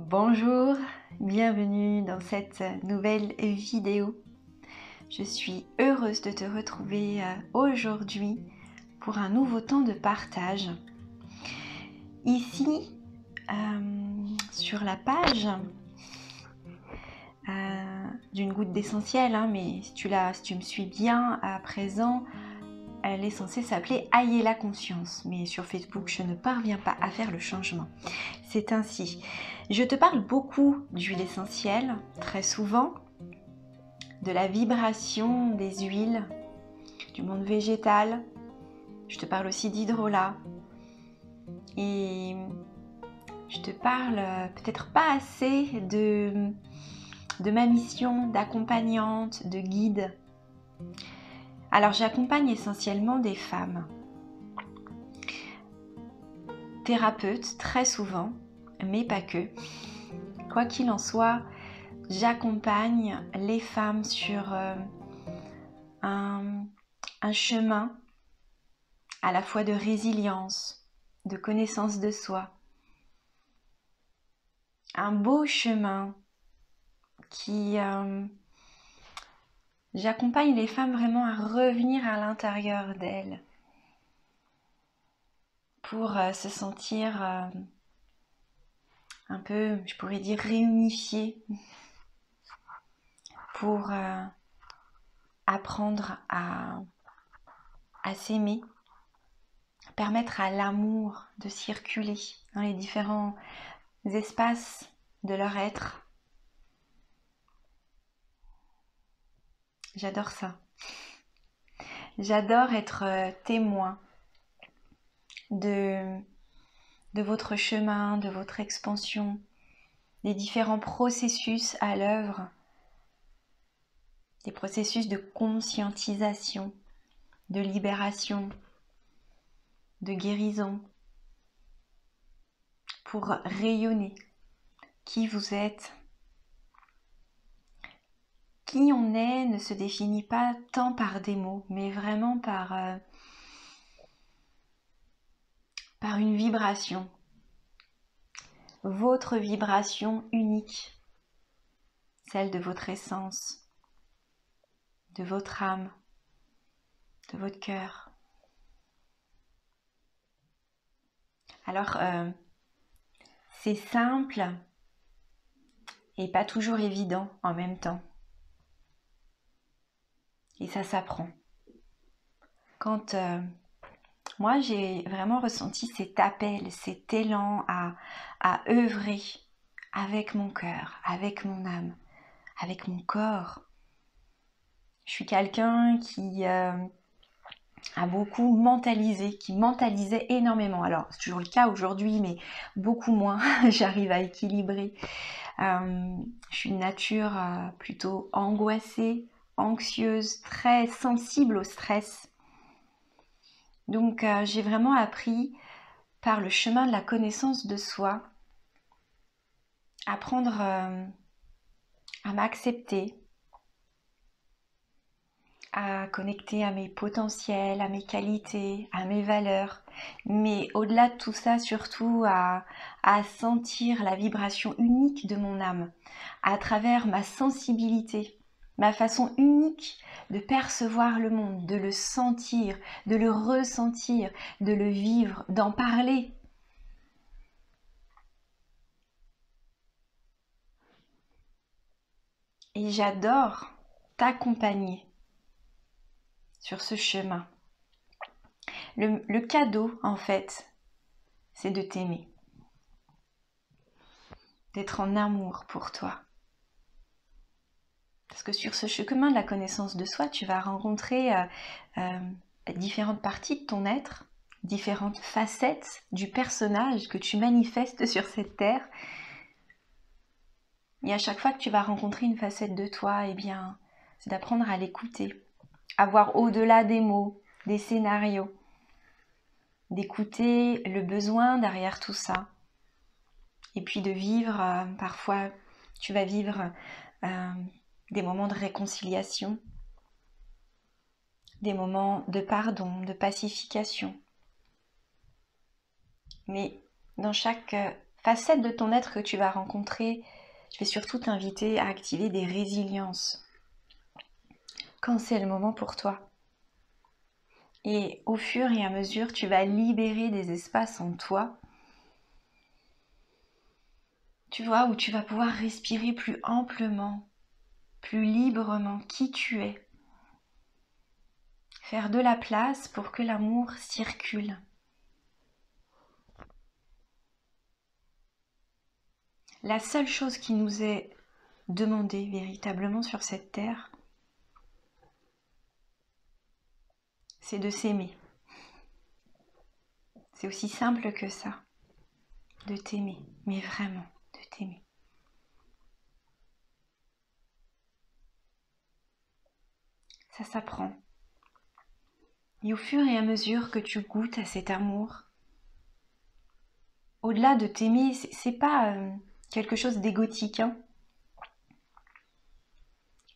Bonjour, bienvenue dans cette nouvelle vidéo. Je suis heureuse de te retrouver aujourd'hui pour un nouveau temps de partage. Ici, sur la page d'une goutte d'essentiel, mais si tu me suis bien à présent, elle est censée s'appeler Ayez la conscience. Mais sur Facebook, je ne parviens pas à faire le changement. C'est ainsi. Je te parle beaucoup d'huile essentielle, très souvent, de la vibration des huiles, du monde végétal. Je te parle aussi d'hydrolat. Et je te parle peut-être pas assez de ma mission d'accompagnante, de guide. Alors j'accompagne essentiellement des femmes, thérapeutes très souvent, mais pas que. Quoi qu'il en soit, j'accompagne les femmes sur un chemin à la fois de résilience, de connaissance de soi. Un beau chemin qui... j'accompagne les femmes vraiment à revenir à l'intérieur d'elles pour se sentir un peu, je pourrais dire, réunifiées, pour apprendre à s'aimer, permettre à l'amour de circuler dans les différents espaces de leur être. J'adore ça. J'adore être témoin de votre chemin, de votre expansion, des différents processus à l'œuvre, des processus de conscientisation, de libération, de guérison, pour rayonner qui vous êtes. Qui on est ne se définit pas tant par des mots, mais vraiment par une vibration. Votre vibration unique, celle de votre essence, de votre âme, de votre cœur. Alors, c'est simple et pas toujours évident en même temps. Et ça s'apprend. Quand moi j'ai vraiment ressenti cet appel, cet élan à œuvrer avec mon cœur, avec mon âme, avec mon corps. Je suis quelqu'un qui a beaucoup mentalisé, qui mentalisait énormément. Alors c'est toujours le cas aujourd'hui, mais beaucoup moins. J'arrive à équilibrer. Je suis de nature plutôt angoissée, anxieuse, très sensible au stress. Donc j'ai vraiment appris par le chemin de la connaissance de soi, apprendre à m'accepter, à connecter à mes potentiels, à mes qualités, à mes valeurs, mais au-delà de tout ça, surtout à sentir la vibration unique de mon âme, à travers ma sensibilité, ma façon unique de percevoir le monde, de le sentir, de le ressentir, de le vivre, d'en parler. Et j'adore t'accompagner sur ce chemin. Le cadeau, en fait, c'est de t'aimer, d'être en amour pour toi. Parce que sur ce chemin de la connaissance de soi, tu vas rencontrer différentes parties de ton être, différentes facettes du personnage que tu manifestes sur cette terre. Et à chaque fois que tu vas rencontrer une facette de toi, eh bien, c'est d'apprendre à l'écouter, à voir au-delà des mots, des scénarios, d'écouter le besoin derrière tout ça. Et puis de vivre, parfois tu vas vivre des moments de réconciliation, des moments de pardon, de pacification. Mais dans chaque facette de ton être que tu vas rencontrer, je vais surtout t'inviter à activer des résiliences quand c'est le moment pour toi. Et au fur et à mesure, tu vas libérer des espaces en toi, tu vois, où tu vas pouvoir respirer plus amplement, plus librement qui tu es. Faire de la place pour que l'amour circule. La seule chose qui nous est demandée véritablement sur cette terre, c'est de s'aimer. C'est aussi simple que ça, de t'aimer, mais vraiment de t'aimer. Ça s'apprend. Et au fur et à mesure que tu goûtes à cet amour, au-delà de t'aimer, c'est pas quelque chose d'égotique, hein.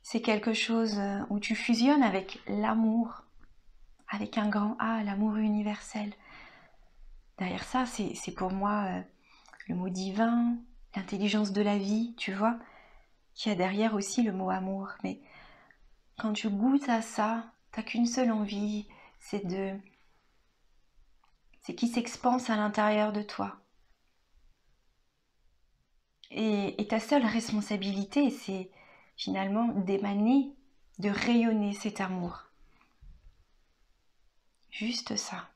C'est quelque chose où tu fusionnes avec l'amour, avec un grand A, l'amour universel. Derrière ça, c'est pour moi le mot divin, l'intelligence de la vie, tu vois, qui a derrière aussi le mot amour. Mais quand tu goûtes à ça, t'as qu'une seule envie, c'est qu'il s'expanse à l'intérieur de toi. Et ta seule responsabilité, c'est finalement d'émaner, de rayonner cet amour. Juste ça.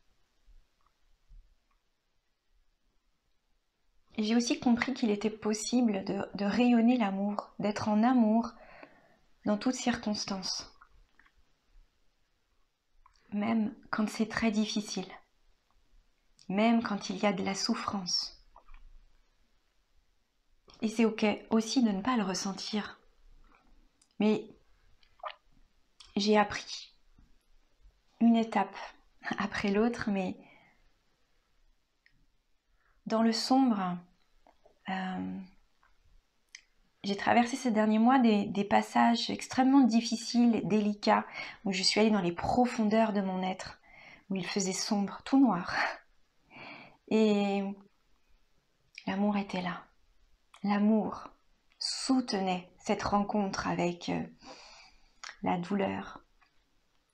Et j'ai aussi compris qu'il était possible de rayonner l'amour, d'être en amour dans toutes circonstances. Même quand c'est très difficile. Même quand il y a de la souffrance. Et c'est ok aussi de ne pas le ressentir. Mais j'ai appris une étape après l'autre, mais dans le sombre, j'ai traversé ces derniers mois des passages extrêmement difficiles, délicats, où je suis allée dans les profondeurs de mon être, où il faisait sombre, tout noir. Et l'amour était là. L'amour soutenait cette rencontre avec la douleur,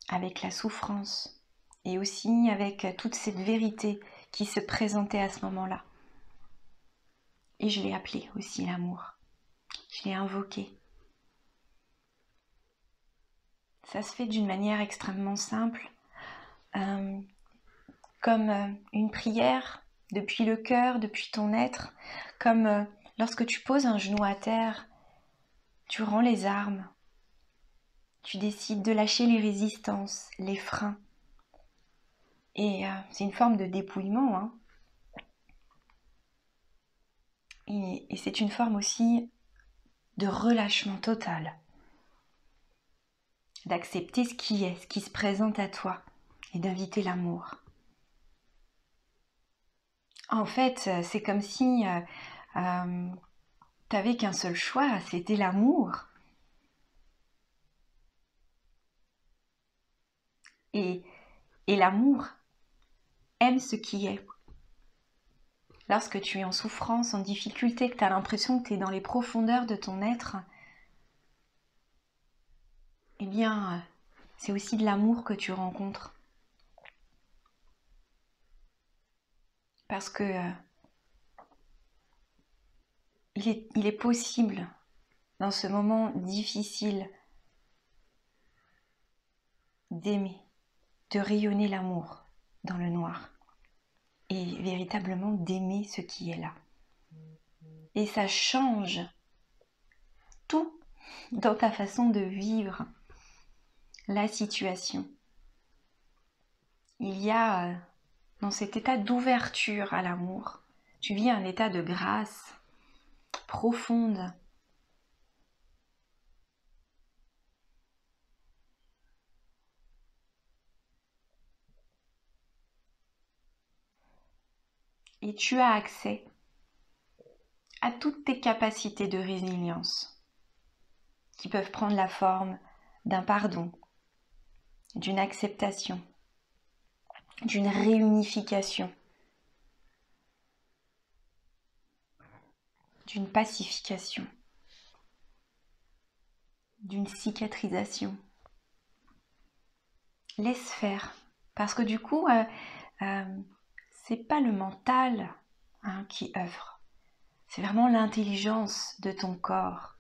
avec la souffrance, et aussi avec toute cette vérité qui se présentait à ce moment-là. Et je l'ai appelé aussi l'amour. Je l'ai invoqué. Ça se fait d'une manière extrêmement simple, comme une prière depuis le cœur, depuis ton être, comme lorsque tu poses un genou à terre, tu rends les armes, tu décides de lâcher les résistances, les freins. Et c'est une forme de dépouillement, hein. Et c'est une forme aussi de relâchement total. D'accepter ce qui est, ce qui se présente à toi, et d'inviter l'amour. En fait, c'est comme si t'avais qu'un seul choix, c'était l'amour. Et l'amour aime ce qui est. Lorsque tu es en souffrance, en difficulté, que tu as l'impression que tu es dans les profondeurs de ton être, eh bien, c'est aussi de l'amour que tu rencontres. Parce que il est possible, dans ce moment difficile, d'aimer, de rayonner l'amour dans le noir. Et véritablement d'aimer ce qui est là. Et ça change tout dans ta façon de vivre la situation. Il y a dans cet état d'ouverture à l'amour, tu vis un état de grâce profonde. Et tu as accès à toutes tes capacités de résilience qui peuvent prendre la forme d'un pardon, d'une acceptation, d'une réunification. d'une pacification, d'une cicatrisation. Laisse faire. Parce que du coup, c'est pas le mental qui œuvre. C'est vraiment l'intelligence de ton corps.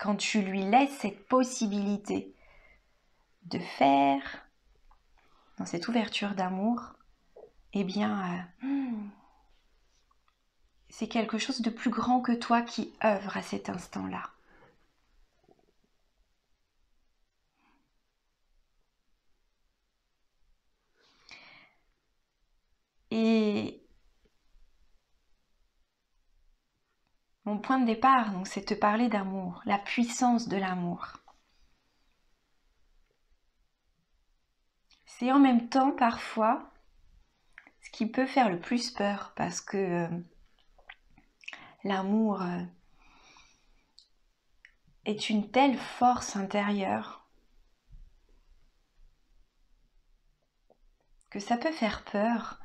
Quand tu lui laisses cette possibilité de faire, dans cette ouverture d'amour, eh bien, c'est quelque chose de plus grand que toi qui œuvre à cet instant-là. Et mon point de départ, donc, c'est de te parler d'amour, la puissance de l'amour. C'est en même temps, parfois, ce qui peut faire le plus peur, parce que l'amour est une telle force intérieure que ça peut faire peur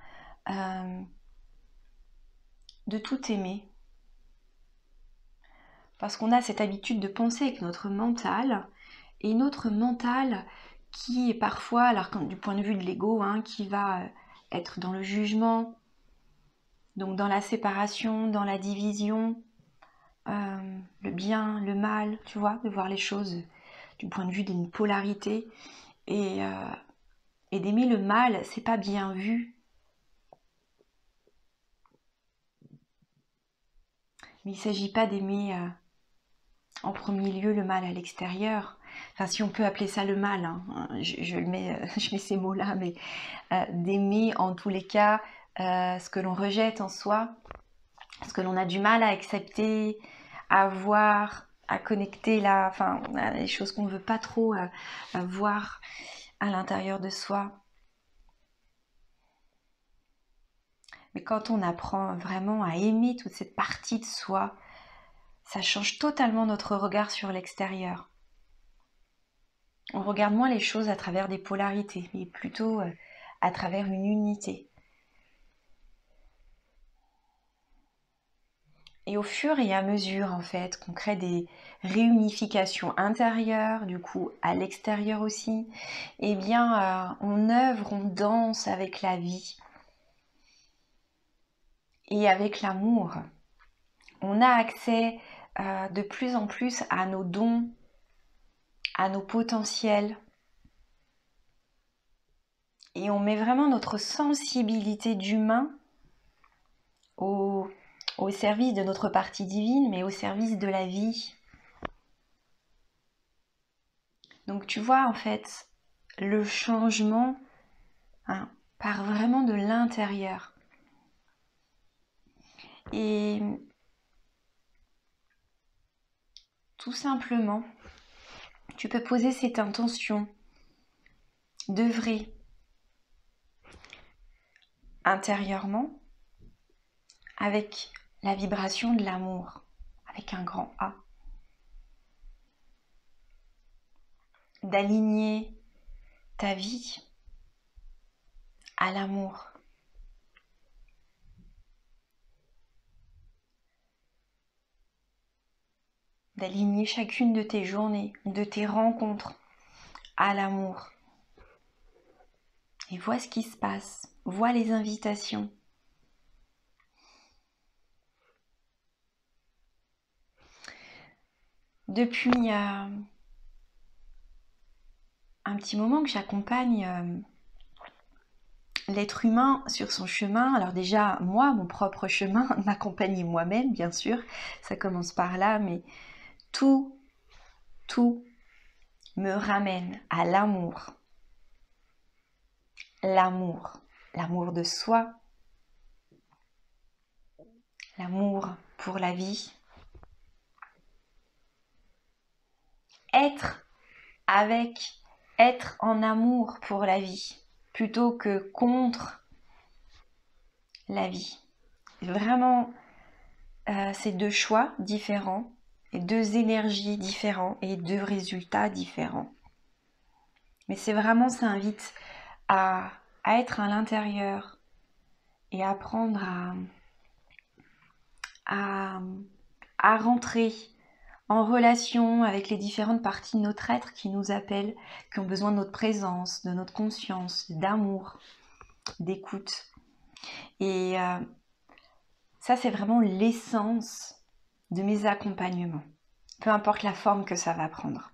de tout aimer. Parce qu'on a cette habitude de penser avec notre mental, et notre mental qui est parfois, alors du point de vue de l'ego, qui va être dans le jugement, donc dans la séparation, dans la division, le bien, le mal, tu vois, de voir les choses du point de vue d'une polarité, et d'aimer le mal, c'est pas bien vu. Mais il ne s'agit pas d'aimer en premier lieu le mal à l'extérieur. Enfin, si on peut appeler ça le mal, je mets ces mots-là, mais d'aimer en tous les cas ce que l'on rejette en soi, ce que l'on a du mal à accepter, à voir, à connecter là, enfin, les choses qu'on ne veut pas trop voir à l'intérieur de soi. Mais quand on apprend vraiment à aimer toute cette partie de soi, ça change totalement notre regard sur l'extérieur. On regarde moins les choses à travers des polarités, mais plutôt à travers une unité. Et au fur et à mesure, en fait, qu'on crée des réunifications intérieures, du coup à l'extérieur aussi, eh bien, on œuvre, on danse avec la vie et avec l'amour. On a accès de plus en plus à nos dons, à nos potentiels. Et on met vraiment notre sensibilité d'humain au service de notre partie divine, mais au service de la vie. Donc tu vois, en fait, le changement part vraiment de l'intérieur. Et tout simplement, tu peux poser cette intention d'œuvrer intérieurement avec la vibration de l'amour, avec un grand A. D'aligner ta vie à l'amour. D'aligner chacune de tes journées, de tes rencontres à l'amour. Et vois ce qui se passe, vois les invitations. Depuis un petit moment que j'accompagne l'être humain sur son chemin. Alors déjà, moi, mon propre chemin, m'accompagner moi-même, bien sûr, ça commence par là, mais tout me ramène à l'amour. L'amour de soi, l'amour pour la vie. Être en amour pour la vie, plutôt que contre la vie. Vraiment, c'est deux choix différents, et deux énergies différentes et deux résultats différents. Mais c'est vraiment, ça invite à être à l'intérieur et apprendre à à rentrer en relation avec les différentes parties de notre être qui nous appellent, qui ont besoin de notre présence, de notre conscience, d'amour, d'écoute. Et ça, c'est vraiment l'essence de mes accompagnements, peu importe la forme que ça va prendre.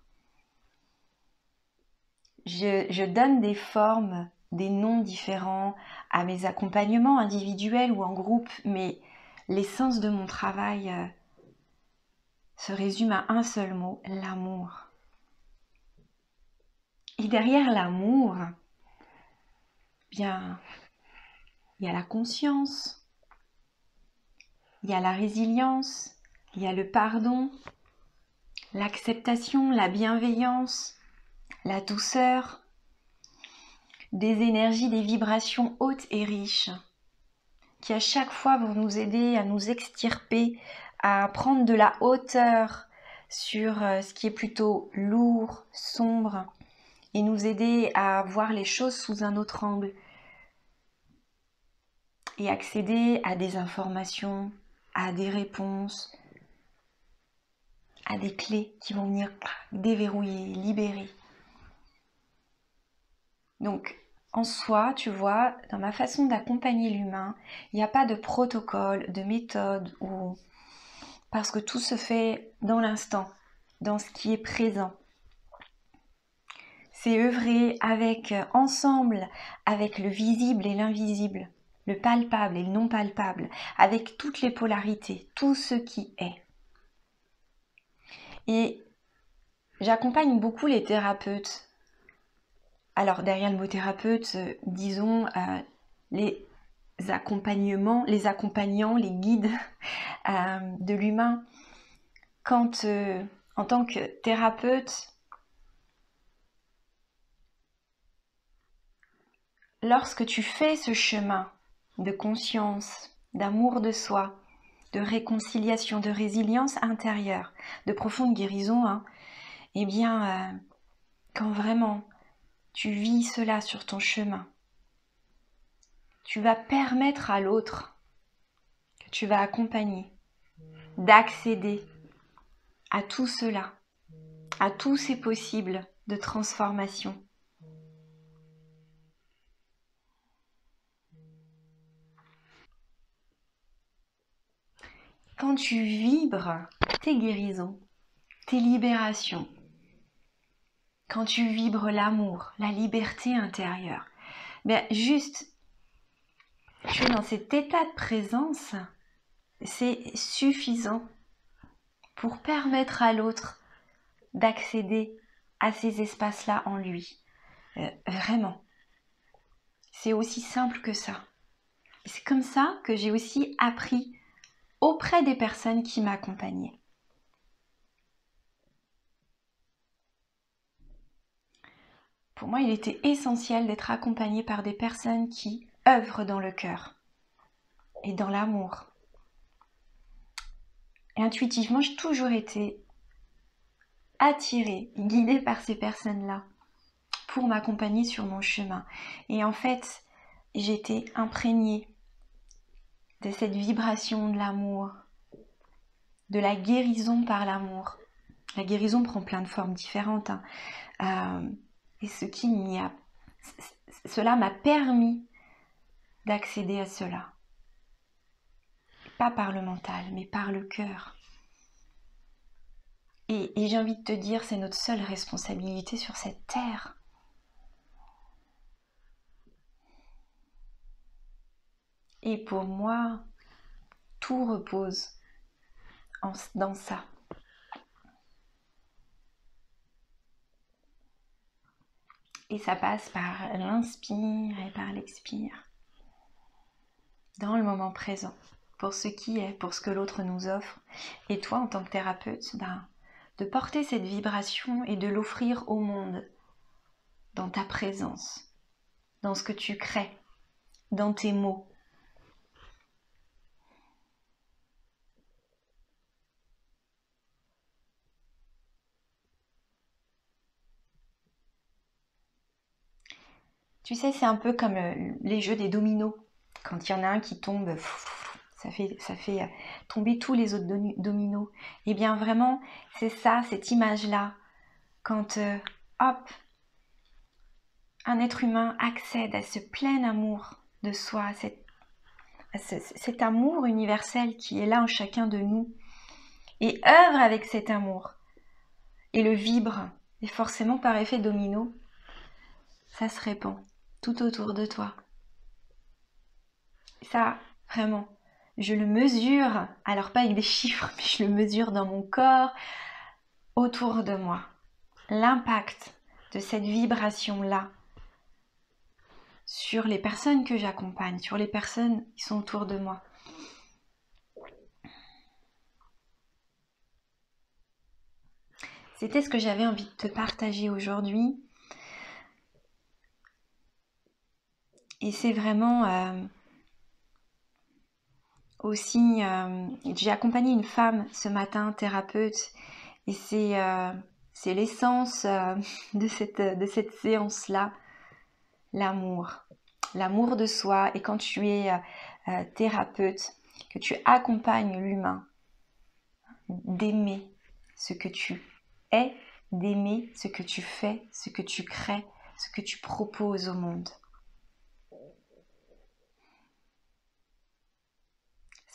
Je donne des formes, des noms différents à mes accompagnements individuels ou en groupe, mais l'essence de mon travail se résume à un seul mot, l'amour. Et derrière l'amour, bien, il y a la conscience, il y a la résilience, il y a le pardon, l'acceptation, la bienveillance, la douceur, des énergies, des vibrations hautes et riches qui à chaque fois vont nous aider à nous extirper, à prendre de la hauteur sur ce qui est plutôt lourd, sombre, et nous aider à voir les choses sous un autre angle et accéder à des informations, à des réponses, à des clés qui vont venir déverrouiller, libérer. Donc, en soi, tu vois, dans ma façon d'accompagner l'humain, il n'y a pas de protocole, de méthode, parce que tout se fait dans l'instant, dans ce qui est présent. C'est œuvrer ensemble avec le visible et l'invisible, le palpable et le non palpable, avec toutes les polarités, tout ce qui est. Et j'accompagne beaucoup les thérapeutes. Alors derrière le mot thérapeute, disons les accompagnants, les guides de l'humain. Quand en tant que thérapeute, lorsque tu fais ce chemin de conscience, d'amour de soi, de réconciliation, de résilience intérieure, de profonde guérison, eh bien, quand vraiment tu vis cela sur ton chemin, tu vas permettre à l'autre que tu vas accompagner d'accéder à tout cela, à tous ces possibles de transformation. Quand tu vibres tes guérisons, tes libérations, quand tu vibres l'amour, la liberté intérieure, bien juste, tu es dans cet état de présence, c'est suffisant pour permettre à l'autre d'accéder à ces espaces-là en lui. Vraiment. C'est aussi simple que ça. C'est comme ça que j'ai aussi appris auprès des personnes qui m'accompagnaient. Pour moi, il était essentiel d'être accompagnée par des personnes qui œuvrent dans le cœur et dans l'amour. Et intuitivement, j'ai toujours été attirée, guidée par ces personnes-là pour m'accompagner sur mon chemin. Et en fait, j'étais imprégnée de cette vibration de l'amour, de la guérison par l'amour. La guérison prend plein de formes différentes. Et cela m'a permis d'accéder à cela. Pas par le mental, mais par le cœur. Et j'ai envie de te dire, c'est notre seule responsabilité sur cette terre. Et pour moi, tout repose dans ça. Et ça passe par l'inspire et par l'expire. Dans le moment présent, pour ce qui est, pour ce que l'autre nous offre. Et toi, en tant que thérapeute, de porter cette vibration et de l'offrir au monde, dans ta présence, dans ce que tu crées, dans tes mots. Tu sais, c'est un peu comme les jeux des dominos. Quand il y en a un qui tombe, ça fait tomber tous les autres dominos. Et bien vraiment, c'est ça, cette image-là, quand hop, un être humain accède à ce plein amour de soi, cet amour universel qui est là en chacun de nous, et œuvre avec cet amour, et le vibre, et forcément par effet domino, ça se répand tout autour de toi. Ça, vraiment, je le mesure, alors pas avec des chiffres, mais je le mesure dans mon corps, autour de moi. L'impact de cette vibration-là sur les personnes que j'accompagne, sur les personnes qui sont autour de moi. C'était ce que j'avais envie de te partager aujourd'hui. Et c'est vraiment aussi... j'ai accompagné une femme ce matin, thérapeute, et c'est l'essence de cette séance-là, l'amour. L'amour de soi. Et quand tu es thérapeute, que tu accompagnes l'humain, d'aimer ce que tu es, d'aimer ce que tu fais, ce que tu crées, ce que tu proposes au monde.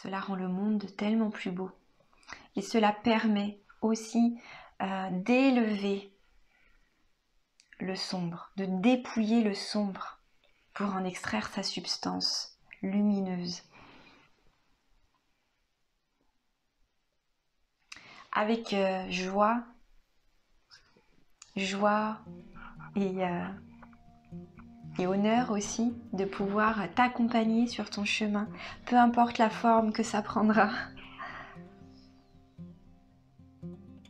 Cela rend le monde tellement plus beau. Et cela permet aussi d'élever le sombre, de dépouiller le sombre pour en extraire sa substance lumineuse. Avec joie et honneur aussi de pouvoir t'accompagner sur ton chemin, peu importe la forme que ça prendra.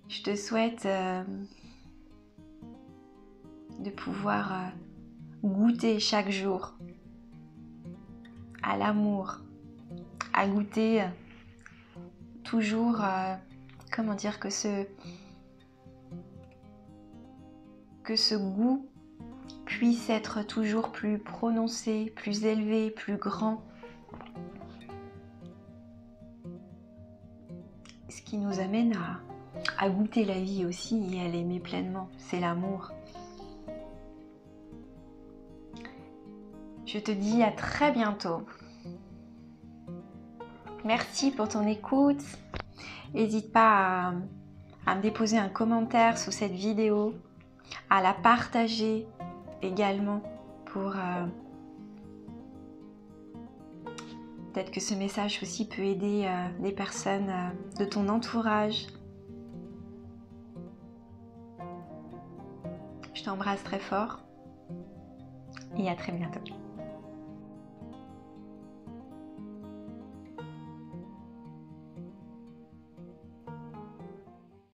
Je te souhaite de pouvoir goûter chaque jour à l'amour, à goûter toujours, comment dire, que ce goût puisse être toujours plus prononcé, plus élevé, plus grand. Ce qui nous amène à goûter la vie aussi et à l'aimer pleinement, c'est l'amour. Je te dis à très bientôt. Merci pour ton écoute. N'hésite pas à me déposer un commentaire sous cette vidéo, à la partager également pour peut-être que ce message aussi peut aider des personnes de ton entourage. Je t'embrasse très fort et à très bientôt.